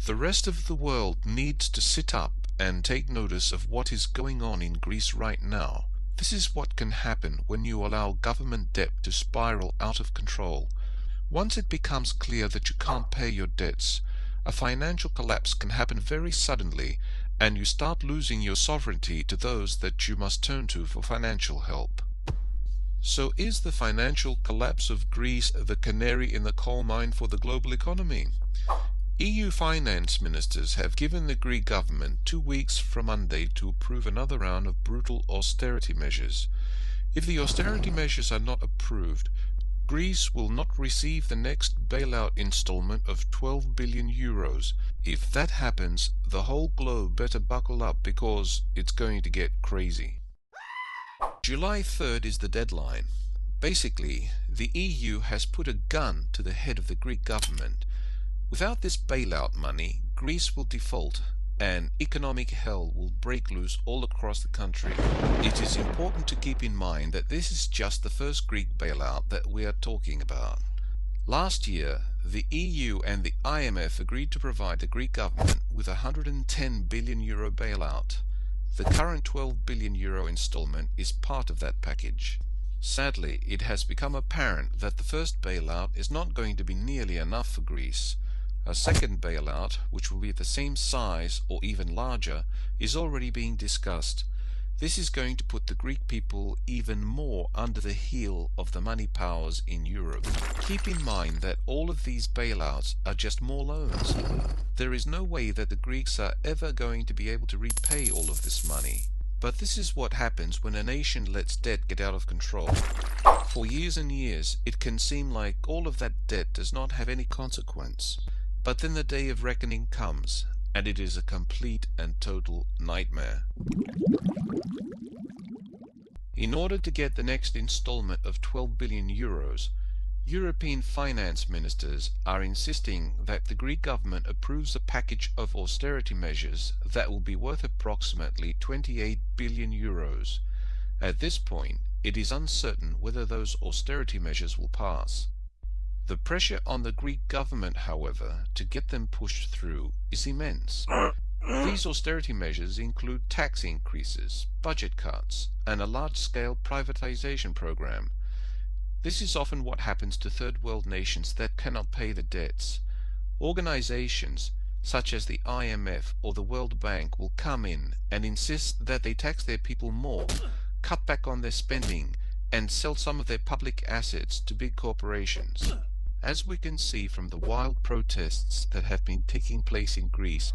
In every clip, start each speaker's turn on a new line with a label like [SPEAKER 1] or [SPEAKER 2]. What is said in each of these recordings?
[SPEAKER 1] The rest of the world needs to sit up and take notice of what is going on in Greece right now. This is what can happen when you allow government debt to spiral out of control. Once it becomes clear that you can't pay your debts, a financial collapse can happen very suddenly, and you start losing your sovereignty to those that you must turn to for financial help. So is the financial collapse of Greece the canary in the coal mine for the global economy? EU finance ministers have given the Greek government 2 weeks from Monday to approve another round of brutal austerity measures. If the austerity measures are not approved, Greece will not receive the next bailout installment of 12 billion euros. If that happens, the whole globe better buckle up because it's going to get crazy. July 3rd is the deadline. Basically, the EU has put a gun to the head of the Greek government. Without this bailout money, Greece will default and economic hell will break loose all across the country. It is important to keep in mind that this is just the first Greek bailout that we are talking about. Last year, the EU and the IMF agreed to provide the Greek government with a 110 billion euro bailout. The current 12 billion euro installment is part of that package. Sadly, it has become apparent that the first bailout is not going to be nearly enough for Greece. A second bailout, which will be the same size or even larger, is already being discussed. This is going to put the Greek people even more under the heel of the money powers in Europe. Keep in mind that all of these bailouts are just more loans. There is no way that the Greeks are ever going to be able to repay all of this money. But this is what happens when a nation lets debt get out of control. For years and years, it can seem like all of that debt does not have any consequence. But then the day of reckoning comes, and it is a complete and total nightmare. In order to get the next installment of 12 billion euros, European finance ministers are insisting that the Greek government approves a package of austerity measures that will be worth approximately 28 billion euros. At this point, it is uncertain whether those austerity measures will pass. The pressure on the Greek government, however, to get them pushed through is immense. These austerity measures include tax increases, budget cuts, and a large-scale privatization program. This is often what happens to third world nations that cannot pay the debts. Organizations such as the IMF or the World Bank will come in and insist that they tax their people more, cut back on their spending, and sell some of their public assets to big corporations. As we can see from the wild protests that have been taking place in Greece,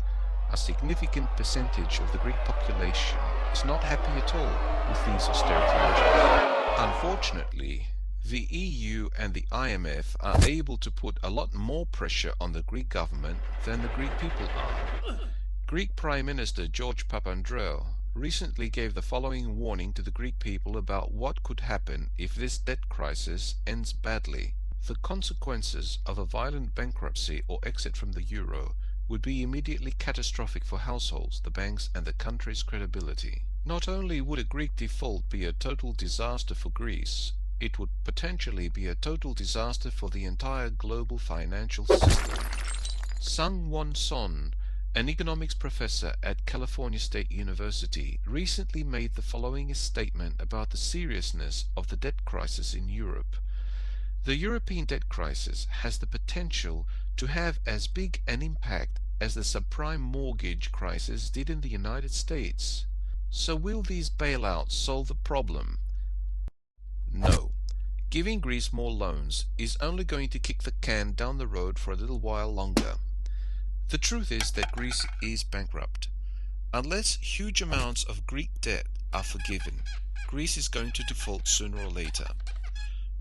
[SPEAKER 1] a significant percentage of the Greek population is not happy at all with these austerity measures. Unfortunately, the EU and the IMF are able to put a lot more pressure on the Greek government than the Greek people are. Greek Prime Minister George Papandreou recently gave the following warning to the Greek people about what could happen if this debt crisis ends badly. The consequences of a violent bankruptcy or exit from the euro would be immediately catastrophic for households, the banks, and the country's credibility. Not only would a Greek default be a total disaster for Greece, it would potentially be a total disaster for the entire global financial system. Sung-Won Son, an economics professor at California State University, recently made the following statement about the seriousness of the debt crisis in Europe. The European debt crisis has the potential to have as big an impact as the subprime mortgage crisis did in the United States. So will these bailouts solve the problem? No. Giving Greece more loans is only going to kick the can down the road for a little while longer. The truth is that Greece is bankrupt. Unless huge amounts of Greek debt are forgiven, Greece is going to default sooner or later.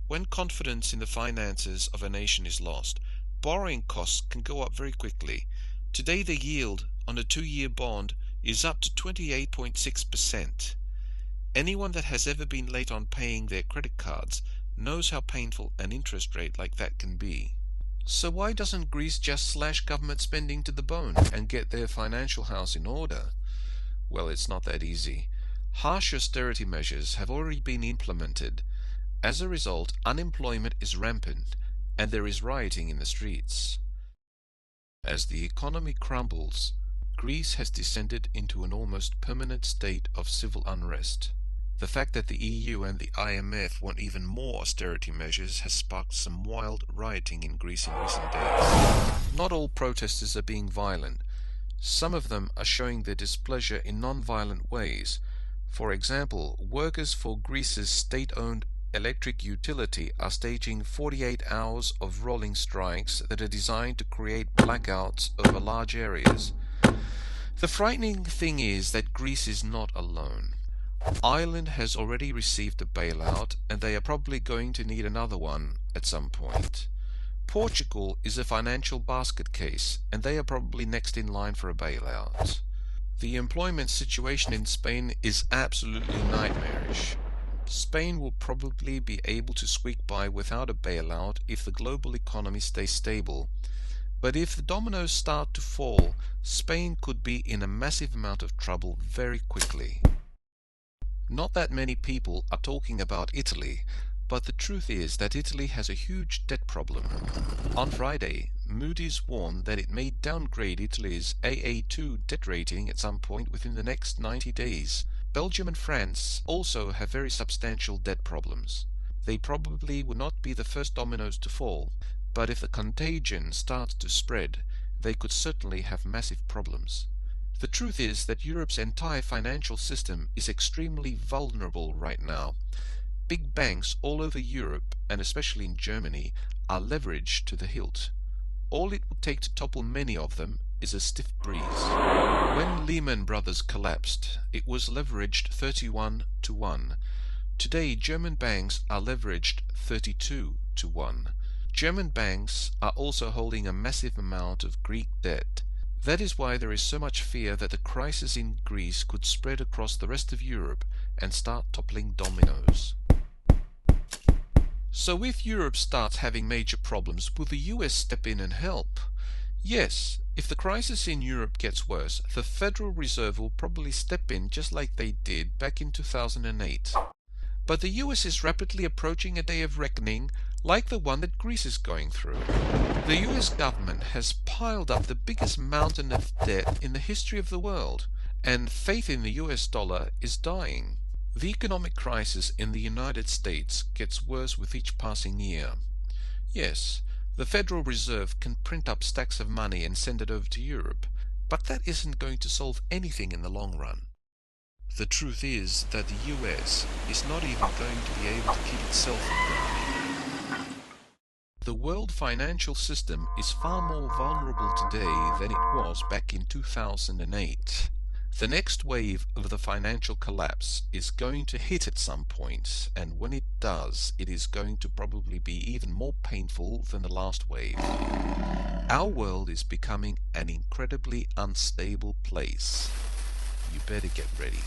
[SPEAKER 1] When confidence in the finances of a nation is lost, borrowing costs can go up very quickly. Today the yield on a 2-year bond is up to 28.6%. Anyone that has ever been late on paying their credit cards knows how painful an interest rate like that can be. So why doesn't Greece just slash government spending to the bone and get their financial house in order? Well, it's not that easy. Harsh austerity measures have already been implemented. As a result, unemployment is rampant and there is rioting in the streets. As the economy crumbles, Greece has descended into an almost permanent state of civil unrest. The fact that the EU and the IMF want even more austerity measures has sparked some wild rioting in Greece in recent days. Not all protesters are being violent. Some of them are showing their displeasure in non-violent ways. For example, workers for Greece's state-owned electric utility are staging 48 hours of rolling strikes that are designed to create blackouts over large areas. The frightening thing is that Greece is not alone. Ireland has already received a bailout, and they are probably going to need another one at some point. Portugal is a financial basket case, and they are probably next in line for a bailout. The employment situation in Spain is absolutely nightmarish. Spain will probably be able to squeak by without a bailout if the global economy stays stable. But if the dominoes start to fall, Spain could be in a massive amount of trouble very quickly. Not that many people are talking about Italy, but the truth is that Italy has a huge debt problem. On Friday, Moody's warned that it may downgrade Italy's AA2 debt rating at some point within the next 90 days. Belgium and France also have very substantial debt problems. They probably will not be the first dominoes to fall, but if the contagion starts to spread, they could certainly have massive problems. The truth is that Europe's entire financial system is extremely vulnerable right now. Big banks all over Europe, and especially in Germany, are leveraged to the hilt. All it would take to topple many of them is a stiff breeze. When Lehman Brothers collapsed, it was leveraged 31 to 1. Today, German banks are leveraged 32 to 1. German banks are also holding a massive amount of Greek debt. That is why there is so much fear that the crisis in Greece could spread across the rest of Europe and start toppling dominoes. So if Europe starts having major problems, will the US step in and help? Yes, if the crisis in Europe gets worse, the Federal Reserve will probably step in just like they did back in 2008. But the US is rapidly approaching a day of reckoning like the one that Greece is going through. The US government has piled up the biggest mountain of debt in the history of the world, and faith in the US dollar is dying. The economic crisis in the United States gets worse with each passing year. Yes, the Federal Reserve can print up stacks of money and send it over to Europe, but that isn't going to solve anything in the long run. The truth is that the US is not even going to be able to keep itself in good money. The world financial system is far more vulnerable today than it was back in 2008. The next wave of the financial collapse is going to hit at some point, and when it does, it is going to probably be even more painful than the last wave. Our world is becoming an incredibly unstable place. You better get ready.